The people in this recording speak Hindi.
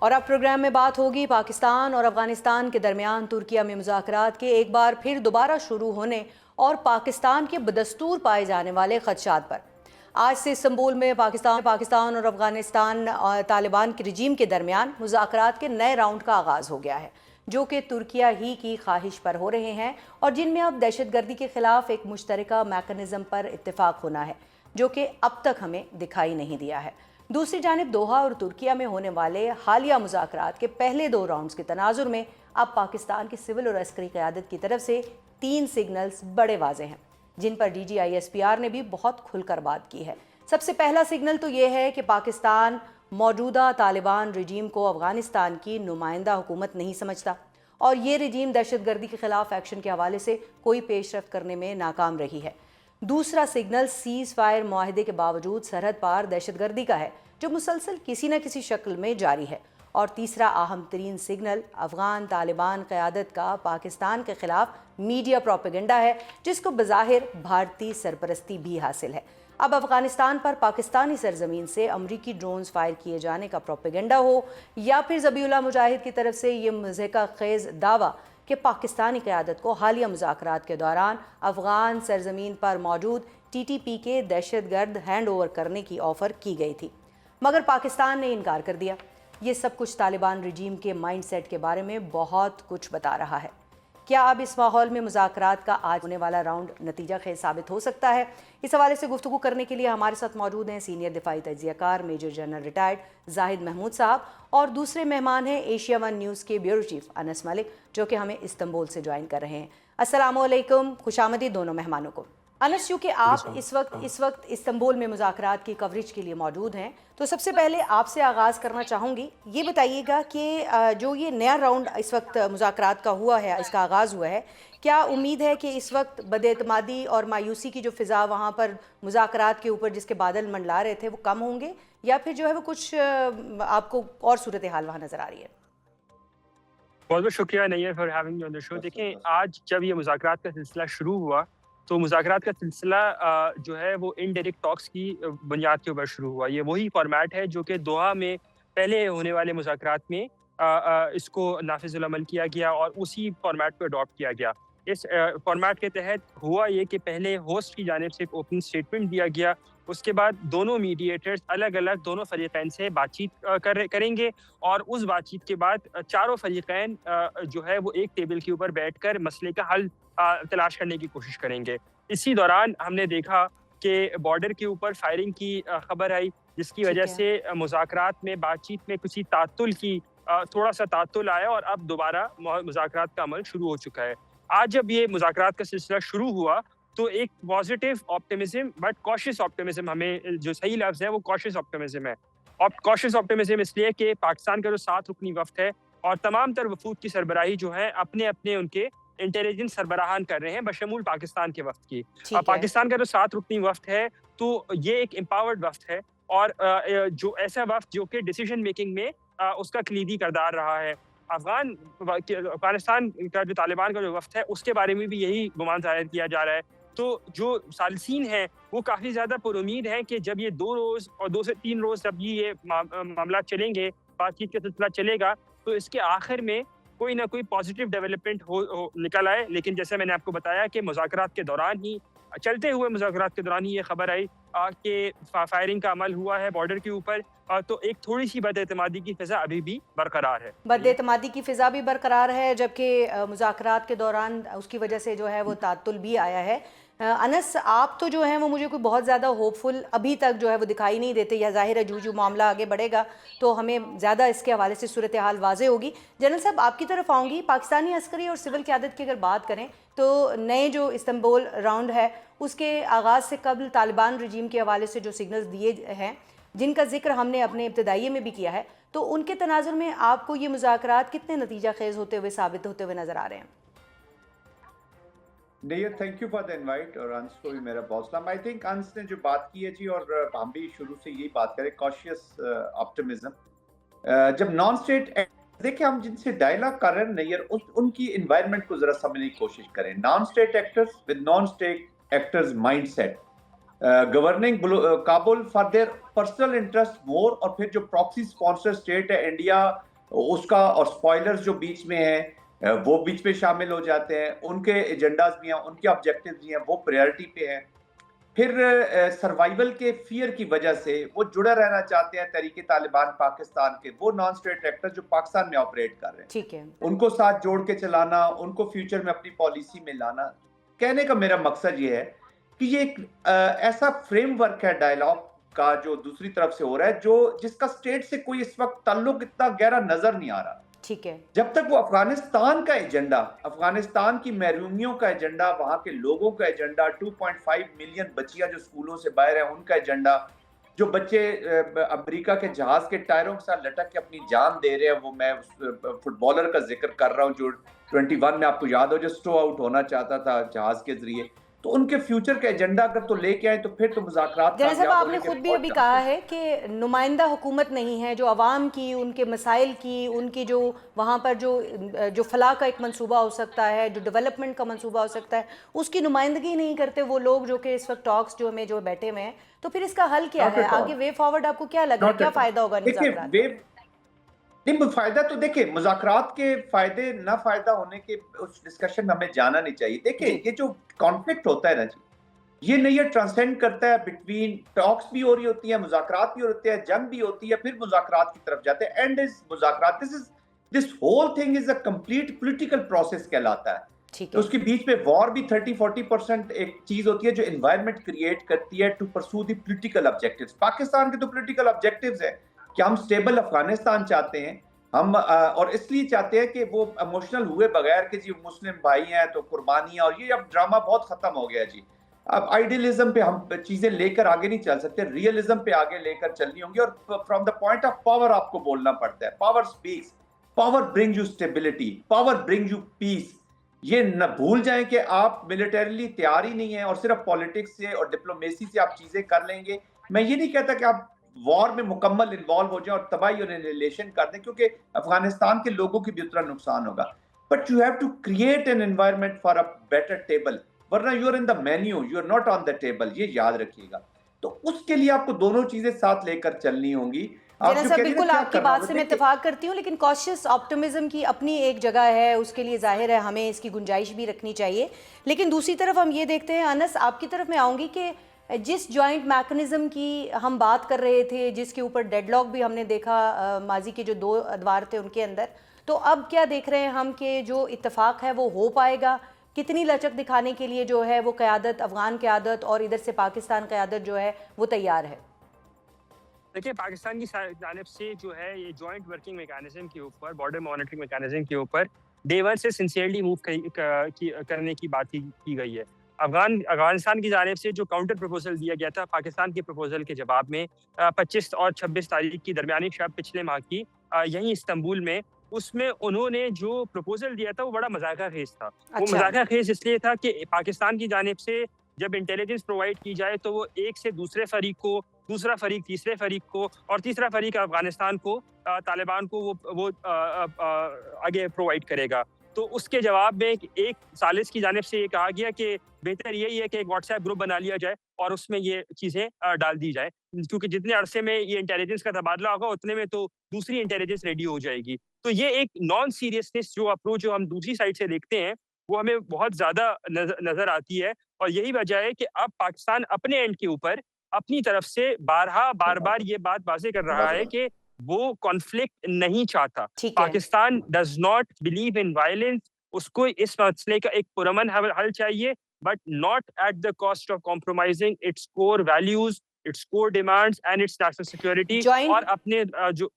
और अब प्रोग्राम में बात होगी पाकिस्तान और अफगानिस्तान के दरमियान तुर्किया में मुज़ाकरात के एक बार फिर दोबारा शुरू होने और पाकिस्तान के बदस्तूर पाए जाने वाले खदशात पर। आज से इस्तांबुल में पाकिस्तान और अफगानिस्तान तालिबान के रजीम के दरमियान मुज़ाकरात के नए राउंड का आगाज़ हो गया है, जो कि तुर्किया ही की ख्वाहिश पर हो रहे हैं और जिनमें अब दहशतगर्दी के खिलाफ एक मुश्तरका मैकेनिज़्म पर इत्तेफाक होना है, जो कि अब तक हमें दिखाई नहीं दिया है। दूसरी जानिब दोहा और तुर्किया में होने वाले हालिया मुज़ाकरात के पहले 2 राउंड्स के तनाजुर में अब पाकिस्तान की सिविल और अस्करी क़यादत की तरफ से 3 सिग्नल्स बड़े वाजे हैं, जिन पर DGISPR ने भी बहुत खुलकर बात की है। सबसे पहला सिग्नल तो ये है कि पाकिस्तान मौजूदा तालिबान रजीम को अफगानिस्तान की नुमाइंदा हुकूमत नहीं समझता और ये रजीम दहशतगर्दी के खिलाफ एक्शन के हवाले से कोई पेशरफ्त करने में नाकाम रही है। दूसरा सिग्नल सीज़ फायर मुआहदे के बावजूद सरहद पार दहशतगर्दी का है, जो मुसलसल किसी न किसी शक्ल में जारी है। और तीसरा अहम तरीन सिग्नल अफगान तालिबान क़यादत का पाकिस्तान के खिलाफ मीडिया प्रोपेगेंडा है, जिसको बज़ाहिर भारतीय सरपरस्ती भी हासिल है। अब अफगानिस्तान पर पाकिस्तानी सरजमीन से अमरीकी ड्रोन्स फायर किए जाने का प्रोपेगेंडा हो या फिर ज़बीउल्लाह मुजाहिद की तरफ से ये मज़हका खेज़ दावा कि पाकिस्तानी क़यादत को हालिया मुज़ाकरात के दौरान अफ़गान सरजमीन पर मौजूद TTP के दहशतगर्द हैंड ओवर करने की ऑफ़र की गई थी, मगर पाकिस्तान ने इनकार कर दिया। ये सब कुछ तालिबान रजीम के माइंड सेट के बारे में बहुत कुछ बता रहा है। क्या अब इस माहौल में मुज़ाकरात का आज होने वाला राउंड नतीजा खेज साबित हो सकता है? इस हवाले से गुफ्तगू करने के लिए हमारे साथ मौजूद हैं सीनियर दिफाई तज्ज़ियाकार major general retired Zahid Mahmood साहब और दूसरे मेहमान हैं एशिया वन न्यूज़ के ब्यूरो चीफ अनस मलिक, जो कि हमें इस्तांबुल से ज्वाइन कर रहे हैं। अस्सलामु अलैकुम, खुशामदीद दोनों मेहमानों को। अनस, क्योंकि आप इस वक्त इस्तांबुल में मुज़ाकरात की कवरेज के लिए मौजूद हैं, तो सबसे पहले आपसे आगाज़ करना चाहूँगी। ये बताइएगा कि जो ये नया राउंड इस वक्त मुज़ाकरात का हुआ है, इसका आगाज़ हुआ है, क्या उम्मीद है कि इस वक्त बदएतमादी और मायूसी की जो फ़िज़ा वहाँ पर मुज़ाकरात के ऊपर जिसके बादल मंडला रहे थे वो कम होंगे, या फिर जो है वो कुछ आपको और सूरत हाल वहाँ नज़र आ रही है? बहुत बहुत शुक्रिया Nayyar for having me on the show. देखें, आज जब ये मुज़ाकरात का सिलसिला शुरू हुआ तो मुज़ाकरात का सिलसिला जो है वो इनडायरेक्ट टॉक्स की बुनियाद के ऊपर शुरू हुआ। ये वही फॉर्मेट है जो कि दोहा में पहले होने वाले मुज़ाकरात में इसको नाफिज़ुल अमल किया गया और उसी फॉर्मेट को अडॉप्ट किया गया। इस फॉर्मेट के तहत हुआ ये कि पहले होस्ट की जानिब से एक ओपनिंग स्टेटमेंट दिया गया, उसके बाद दोनों मीडिएटर्स अलग-अलग दोनों फ़रीक़ैन से बातचीत करेंगे और उस बातचीत के बाद चारों फ़रीक़ैन जो है वो एक टेबल के ऊपर बैठकर मसले का हल तलाश करने की कोशिश करेंगे। इसी दौरान हमने देखा कि बॉर्डर के ऊपर फायरिंग की खबर आई, जिसकी वजह ठीक है। से मुज़ाकरात में बातचीत में किसी तात्तुल की थोड़ा-सा तात्तुल आया और अब दोबारा मुज़ाकरात का अमल शुरू हो चुका है। आज जब ये मुज़ाकरात का सिलसिला शुरू हुआ तो एक positive Optimism but cautious Optimism, हमें जो सही लफ्ज़ है वो कॉशियस ऑप्टिमिज़्म है। कॉशियस ऑप्टिमिज़्म इसलिए कि पाकिस्तान का जो 7 रुकनी वफ़द है और तमाम तर वफ़ूद की सरबराही जो है अपने-अपने उनके इंटेलिजेंस सरबराहान कर रहे हैं बशमूल पाकिस्तान के वफ़द की। ठीक है। पाकिस्तान का जो 7 रुकनी वफ़द है तो ये एक एम्पावर्ड वफ़द है और जो ऐसा वफ़द जो कि डिसीजन मेकिंग में उसका कलीदी किरदार रहा है। अफ़गानिस्तान का जो तालिबान का जो वफ़द है उसके बारे में भी यही गुमान ज़ाहिर किया जा रहा है। तो जो सालिसीन हैं वो काफ़ी ज़्यादा पुरुमीद हैं कि जब ये 2 रोज़ और 2 से 3 रोज़ जब ये मामला चलेंगे, बातचीत का सिलसिला चलेगा, तो इसके आखिर में कोई ना कोई पॉजिटिव डेवलपमेंट हो निकल आए। लेकिन जैसे मैंने आपको बताया कि मुज़ाकरात के दौरान ही, चलते हुए मुज़ाकरात के दौरान ही ये खबर आई कि फायरिंग का अमल हुआ है बॉर्डर के ऊपर, तो एक थोड़ी-सी बदएतमादी की फ़िज़ा अभी भी बरकरार है। जी। बदएतमादी की फ़िज़ा भी बरकरार है, जबकि मुज़ाकरात के दौरान उसकी वजह से जो है वो तात्तुल भी आया है। अनस, आप तो जो हैं वो मुझे कोई बहुत ज़्यादा होपफुल अभी तक जो है वो दिखाई नहीं देते, या ज़ाहिर है जो मामला आगे बढ़ेगा तो हमें ज़्यादा इसके हवाले से सूरत हाल वाज़े होगी। जनरल साहब, आपकी तरफ आऊँगी। पाकिस्तानी अस्करी और सिविल क़यादत की अगर बात करें तो नए जो इस्तांबुल राउंड है उसके आगाज़ से कबल तालिबान रजीम के हवाले से जो सिग्नल्स दिए हैं, जिनका जिक्र हमने अपने इब्तदाइये में भी किया है, तो उनके तनाजुर में आपको ये मुज़ाकरात कितने नतीजा खेज़ होते हुए साबित होते हुए नज़र आ रहे हैं? नहीं, thank you for the invite और अंश को भी मेरा बहुत सलाम। आई थिंक अंश ने जो बात की है जी, और हम भी शुरू से यही बात करें, कॉशियस ऑप्टिमिज्म। जब नॉन स्टेट देखिए, हम जिनसे डायलॉग कर रहे हैं नैयर, उनकी इन्वायरमेंट को जरा समझने की कोशिश करें। Non state actors with non state actors mindset governing Kabul for their personal interest more, और फिर जो प्रॉक्सी स्पॉन्सर स्टेट है इंडिया, उसका, और स्पॉयलर्स जो बीच में है वो बीच में शामिल हो जाते हैं, उनके एजेंडाज भी हैं, उनके ऑब्जेक्टिव्स भी हैं, वो प्रायोरिटी पे हैं। फिर सर्वाइवल के फियर की वजह से वो जुड़े रहना चाहते हैं तहरीके तालिबान पाकिस्तान के, वो नॉन स्टेट एक्टर जो पाकिस्तान में ऑपरेट कर रहे हैं, ठीक है। उनको साथ जोड़ के चलाना, उनको फ्यूचर में अपनी पॉलिसी में लाना। कहने का मेरा मकसद ये है कि ये एक ऐसा फ्रेमवर्क है डायलॉग का जो दूसरी तरफ से हो रहा है, जो जिसका स्टेट से कोई इस वक्त ताल्लुक इतना गहरा नजर नहीं आ रहा। ठीक है। जब तक वो अफगानिस्तान का एजेंडा, अफगानिस्तान की महरूमियों का एजेंडा, वहां के लोगों का एजेंडा, 2.5 मिलियन बच्चियां जो स्कूलों से बाहर हैं उनका एजेंडा, जो बच्चे अमेरिका के जहाज के टायरों के साथ लटक के अपनी जान दे रहे हैं, वो मैं फुटबॉलर का जिक्र कर रहा हूँ जो 21 में आपको याद हो जो स्टो आउट होना चाहता था जहाज के जरिए, तो उनके फ्यूचर का एजेंडा अगर तो लेके आए तो फिर तो मुज़ाकरात जनरल साहब, कामयाब आपने होने के खुद भी बहुत अभी चांसेस कहा हैं। है कि नुमाइंदा हुकूमत नहीं है जो अवाम की, उनके मसाइल की, उनकी जो वहाँ पर जो फलाह का एक मंसूबा हो सकता है, जो डेवलपमेंट का मंसूबा हो सकता है, उसकी नुमाइंदगी नहीं करते वो लोग जो कि इस वक्त टॉक्स जो बैठे हुए हैं। तो फिर इसका हल क्या नॉट है? एट ऑल, आगे वे फॉरवर्ड आपको क्या लग रहा है, नॉट क्या एट ऑल। फ़ायदा होगा इन देखिए मुज़ाकरात वे का? नहीं, फायदा तो देखिए, मुज़ाकरात के फायदे ना फायदा होने के उस डिस्कशन में हमें जाना नहीं चाहिए। देखिए जी। ये जो कॉन्फ्लिक्ट होता है ना जी, ये नहीं, ये ट्रांसेंड करता है बिटवीन, टॉक्स भी हो रही होती है, मुज़ाकरात भी होते हैं, जंग भी होती है, फिर मुज़ाकरात की तरफ जाते हैं। एंड इज मुज़ाकरात, this whole thing is a complete political process कहलाता है। ठीक तो है। उसके बीच में वॉर भी 30-40% एक चीज होती है जो एनवायरनमेंट क्रिएट करती है to pursue the political objectives. Pakistan के तो पॉलिटिकल ऑब्जेक्टिव्स है कि हम स्टेबल अफगानिस्तान चाहते हैं, हम और इसलिए चाहते हैं कि वो इमोशनल हुए बगैर कि जी मुस्लिम भाई हैं तो कुर्बानियां, और ये अब ड्रामा बहुत खत्म हो गया जी। अब आइडियलिज्म पे हम चीजें लेकर आगे नहीं चल सकते, रियलिज्म पे आगे लेकर चलनी होंगी, और from the point of power आपको बोलना पड़ता है। Power speaks, power brings you stability, power brings you peace. ये न भूल जाएं कि आप मिलिटरीली तैयार ही नहीं है, और सिर्फ पॉलिटिक्स से और डिप्लोमेसी से आप चीजें कर लेंगे। मैं ये नहीं कहता कि आप वॉर में मुकम्मल इन्वॉल्व हो जाए और तबाही और एनिहिलेशन कर दें, क्योंकि अफगानिस्तान के लोगों की भी उतना नुकसान होगा। But you have to create an environment for a better table, वरना you are in the menu, you are not on the table, ये याद रखिएगा। तो उसके लिए आपको दोनों चीजें साथ लेकर चलनी होंगी। आप जनरल जो साहब, कह रही हैं ना बिल्कुल क्या आपकी करना बात होगा, से मैं देखिए इत्तेफाक करती हूँ, लेकिन कॉशियस ऑप्टिमिज्म की अपनी एक जगह है, उसके लिए जाहिर है हमें इसकी गुंजाइश भी रखनी चाहिए। लेकिन दूसरी तरफ हम ये देखते हैं, अनस आपकी तरफ मैं आऊँगी कि जिस जॉइंट मैकेनिज्म की हम बात कर रहे थे, जिसके ऊपर डेडलॉक भी हमने देखा माजी के जो 2 अदवार थे उनके अंदर, तो अब क्या देख रहे हैं हम कि जो इत्तेफाक है वो हो पाएगा? कितनी लचक दिखाने के लिए जो है वो क़यादत, अफ़गान क़यादत और इधर से पाकिस्तान क़यादत जो है वो तैयार है? देखिए, पाकिस्तान की जानिब से जो है ये जॉइंट वर्किंग मैकेनिज्म के ऊपर, बॉर्डर मॉनिटरिंग मैकेनिज्म के ऊपर डे वन से सिंसियरली मूव करने की बात की गई है। अफगानिस्तान की जानिब से जो काउंटर प्रपोजल दिया गया था पाकिस्तान के प्रपोजल के जवाब में 25 और 26 तारीख की दरमियानी शब पिछले माह की यहीं इस्तांबुल में, उसमें उन्होंने जो प्रपोजल दिया था वो बड़ा मजाका खेज था। वो अच्छा। मजाका खेज इसलिए था कि पाकिस्तान की जानिब से जब इंटेलिजेंस प्रोवाइड की जाए तो वो एक से दूसरे फरीक को, दूसरा फरीक तीसरे फरीक को, और तीसरा फरीक अफगानिस्तान को, तालिबान को वो आगे प्रोवाइड करेगा। तो उसके जवाब में एक सालिस की जानिब से ये कहा गया कि बेहतर यही है कि एक व्हाट्सएप ग्रुप बना लिया जाए और उसमें ये चीज़ें डाल दी जाए, क्योंकि जितने अरसे में ये इंटेलिजेंस का तबादला होगा उतने में तो दूसरी इंटेलिजेंस रेडी हो जाएगी। तो ये एक नॉन सीरियसनेस जो अप्रोच जो हम दूसरी साइड से देखते हैं वो हमें बहुत ज़्यादा नज़र आती है, और यही वजह है कि अब पाकिस्तान अपने एंड के ऊपर अपनी तरफ से बार-बार ये बात वाज़ेह कर रहा है कि वो कॉन्फ्लिक्ट नहीं चाहता। ठीक है। Pakistan does not believe in violence, उसको इस मसले का एक पुरअमन हल चाहिए, but not at the cost of compromising its core values, its core demands and it's national security, और जॉइंट अपने जो